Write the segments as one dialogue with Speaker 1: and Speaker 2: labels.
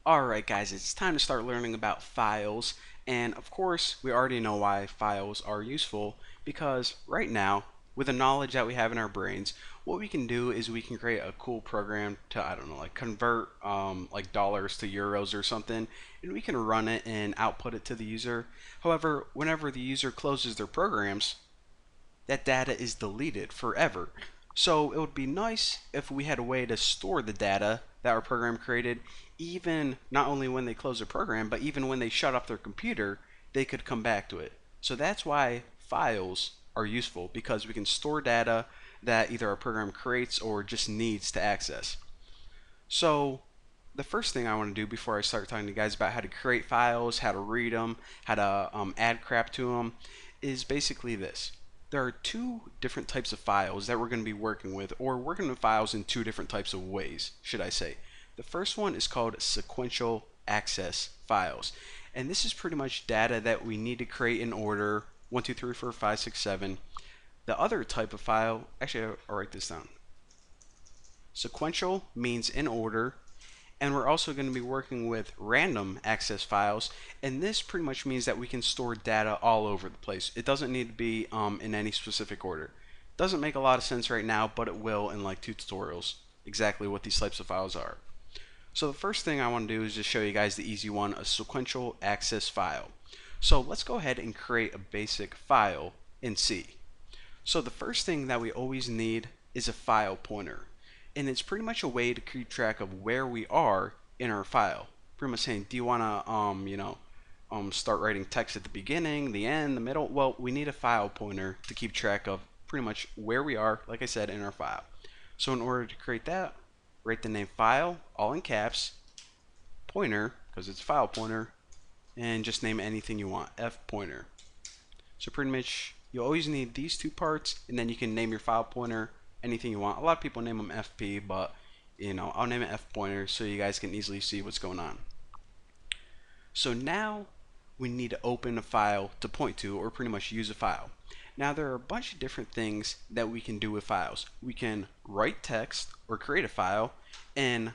Speaker 1: Alright guys, it's time to start learning about files, and of course we already know why files are useful, because right now, with the knowledge that we have in our brains, what we can do is we can create a cool program to, I don't know, like convert like dollars to euros or something, and we can run it and output it to the user. However, whenever the user closes their programs, that data is deleted forever. So it would be nice if we had a way to store the data that our program created, even not only when they close their program, but even when they shut off their computer, they could come back to it. So that's why files are useful, because we can store data that either our program creates or just needs to access. So the first thing I want to do before I start talking to you guys about how to create files, how to read them, how to add crap to them, is basically this. There are two different types of files that we're going to be working with, or working with files in two different types of ways, should I say. The first one is called sequential access files. And this is pretty much data that we need to create in order 1, 2, 3, 4, 5, 6, 7. The other type of file, actually I'll write this down. Sequential means in order, and we're also going to be working with random access files, and this pretty much means that we can store data all over the place. It doesn't need to be in any specific order. Doesn't make a lot of sense right now, but it will in like 2 tutorials, exactly what these types of files are. So the first thing I want to do is just show you guys the easy one, a sequential access file. So let's go ahead and create a basic file in C. So the first thing that we always need is a file pointer. And it's pretty much a way to keep track of where we are in our file. Pretty much saying, do you want to, start writing text at the beginning, the end, the middle? Well, we need a file pointer to keep track of pretty much where we are, like I said, in our file. So in order to create that, write the name file, all in caps, pointer, because it's a file pointer, and just name anything you want, F pointer. So pretty much, you always need these two parts, and then you can name your file pointer anything you want. A lot of people name them FP, but I'll name it F pointer so you guys can easily see what's going on. So now we need to open a file to point to, or pretty much use a file. Now there are a bunch of different things that we can do with files. We can write text or create a file, and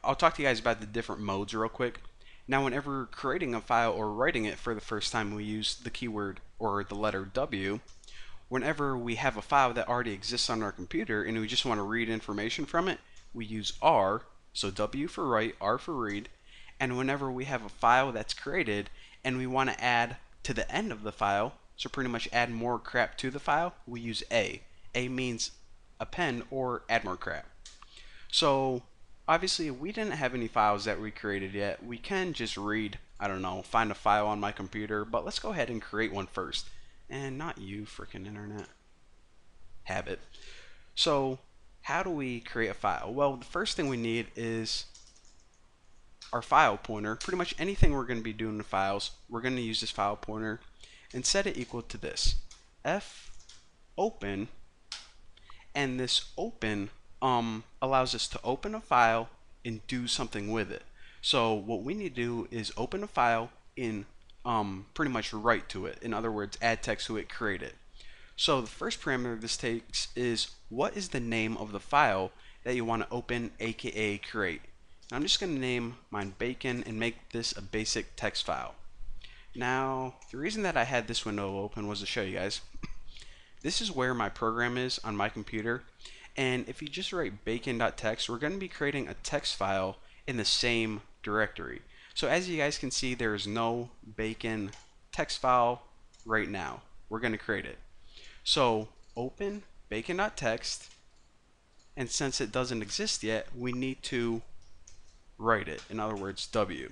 Speaker 1: I'll talk to you guys about the different modes real quick. Now whenever creating a file or writing it for the first time, we use the keyword or the letter W. Whenever we have a file that already exists on our computer and we just want to read information from it, we use R, so W for write, R for read. And whenever we have a file that's created and we want to add to the end of the file, so pretty much add more crap to the file, we use A. A means append or add more crap. So obviously we didn't have any files that we created yet. We can just read, I don't know, find a file on my computer, but let's go ahead and create one first. And not you, freaking internet. Habit. So how do we create a file? Well, the first thing we need is our file pointer. Pretty much anything we're going to be doing in files, we're going to use this file pointer and set it equal to this. F open, and this open allows us to open a file and do something with it. So what we need to do is open a file in pretty much write to it. In other words, add text to it, create it. So the first parameter this takes is what is the name of the file that you want to open, aka create. Now I'm just going to name mine bacon and make this a basic text file. Now the reason that I had this window open was to show you guys. This is where my program is on my computer, and if you just write bacon.txt, we're going to be creating a text file in the same directory. So as you guys can see, there is no bacon text file right now. We're going to create it. So open bacon.txt, and since it doesn't exist yet, we need to write it. In other words, W.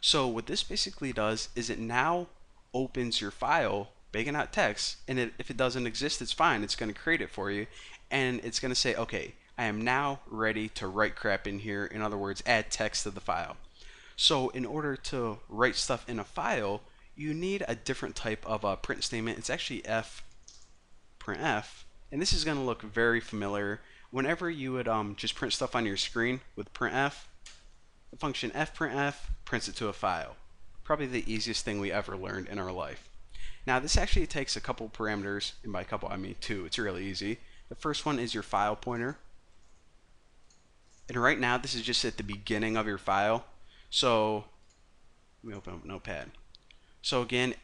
Speaker 1: So what this basically does is it now opens your file bacon.txt, and if it doesn't exist, it's fine. It's going to create it for you, and it's going to say, okay, I am now ready to write crap in here. In other words, add text to the file. So in order to write stuff in a file, you need a different type of a print statement. It's actually printf, and this is going to look very familiar. Whenever you would just print stuff on your screen with printf, the function fprintf prints it to a file. Probably the easiest thing we ever learned in our life. Now this actually takes a couple parameters, and by couple I mean two. It's really easy. The first one is your file pointer. And right now, this is just at the beginning of your file. So let me open up Notepad. So again,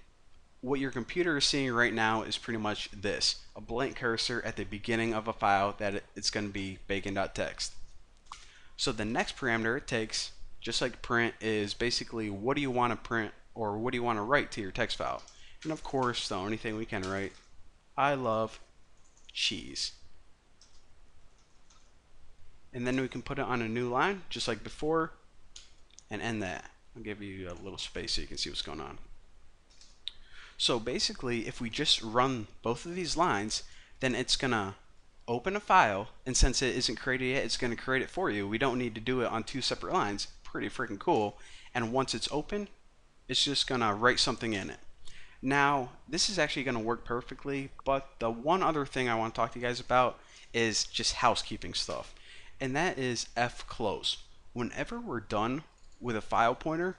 Speaker 1: what your computer is seeing right now is pretty much this, a blank cursor at the beginning of a file that it's going to be bacon.txt. So the next parameter it takes, just like print, is basically what do you want to print or what do you want to write to your text file. And of course, the only thing we can write, I love cheese. And then we can put it on a new line, just like before, and end that. I'll give you a little space so you can see what's going on. So basically, if we just run both of these lines, then it's going to open a file, and since it isn't created yet, it's going to create it for you. We don't need to do it on two separate lines. Pretty freaking cool. And once it's open, it's just going to write something in it. Now, this is actually going to work perfectly, but the one other thing I want to talk to you guys about is just housekeeping stuff, and that is fclose. Whenever we're done with a file pointer,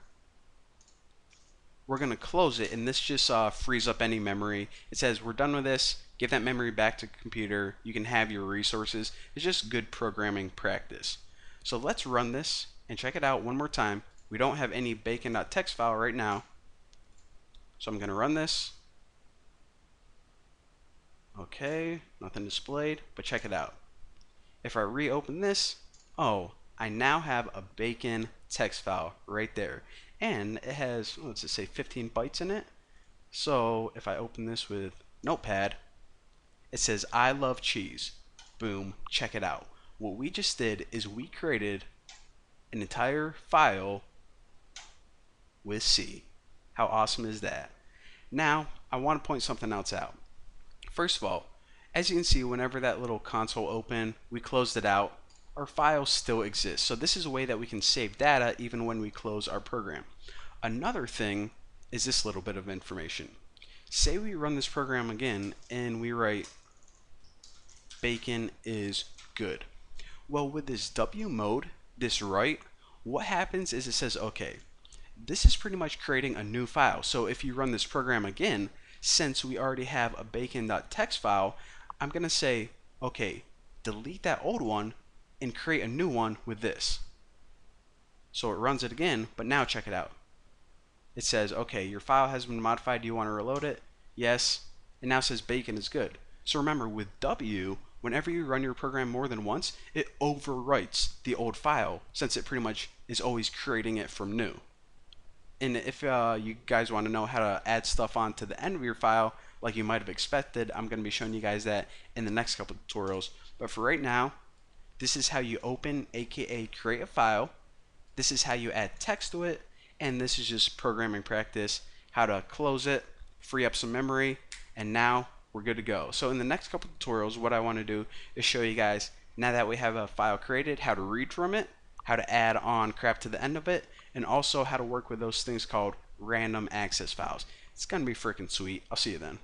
Speaker 1: we're going to close it, and this just frees up any memory. It says we're done with this, give that memory back to the computer, you can have your resources. It's just good programming practice. So let's run this and check it out one more time. We don't have any bacon.txt file right now, so I'm going to run this. Okay, nothing displayed, but check it out. If I reopen this, oh, I now have a bacon text file right there. And it has, let's just say 15 bytes in it. So if I open this with Notepad, it says I love cheese. Boom, check it out. What we just did is we created an entire file with C. How awesome is that? Now, I want to point something else out. First of all, as you can see, whenever that little console opened, we closed it out, our file still exists. So this is a way that we can save data even when we close our program. Another thing is this little bit of information. Say we run this program again and we write bacon is good. Well, with this W mode, this write, what happens is it says, okay, this is pretty much creating a new file. So if you run this program again, since we already have a bacon.txt file, I'm going to say, okay, delete that old one and create a new one with this. So it runs it again, but now check it out. It says, okay, your file has been modified. Do you want to reload it? Yes. It now says bacon is good. So remember, with W, whenever you run your program more than once, it overwrites the old file since it pretty much is always creating it from new. And if you guys want to know how to add stuff on to the end of your file, like you might have expected, I'm going to be showing you guys that in the next couple of tutorials. But for right now, this is how you open, aka create a file. This is how you add text to it. And this is just programming practice, how to close it, free up some memory, and now we're good to go. So in the next couple of tutorials, what I want to do is show you guys, now that we have a file created, how to read from it, how to add on crap to the end of it, and also how to work with those things called random access files. It's going to be freaking sweet. I'll see you then.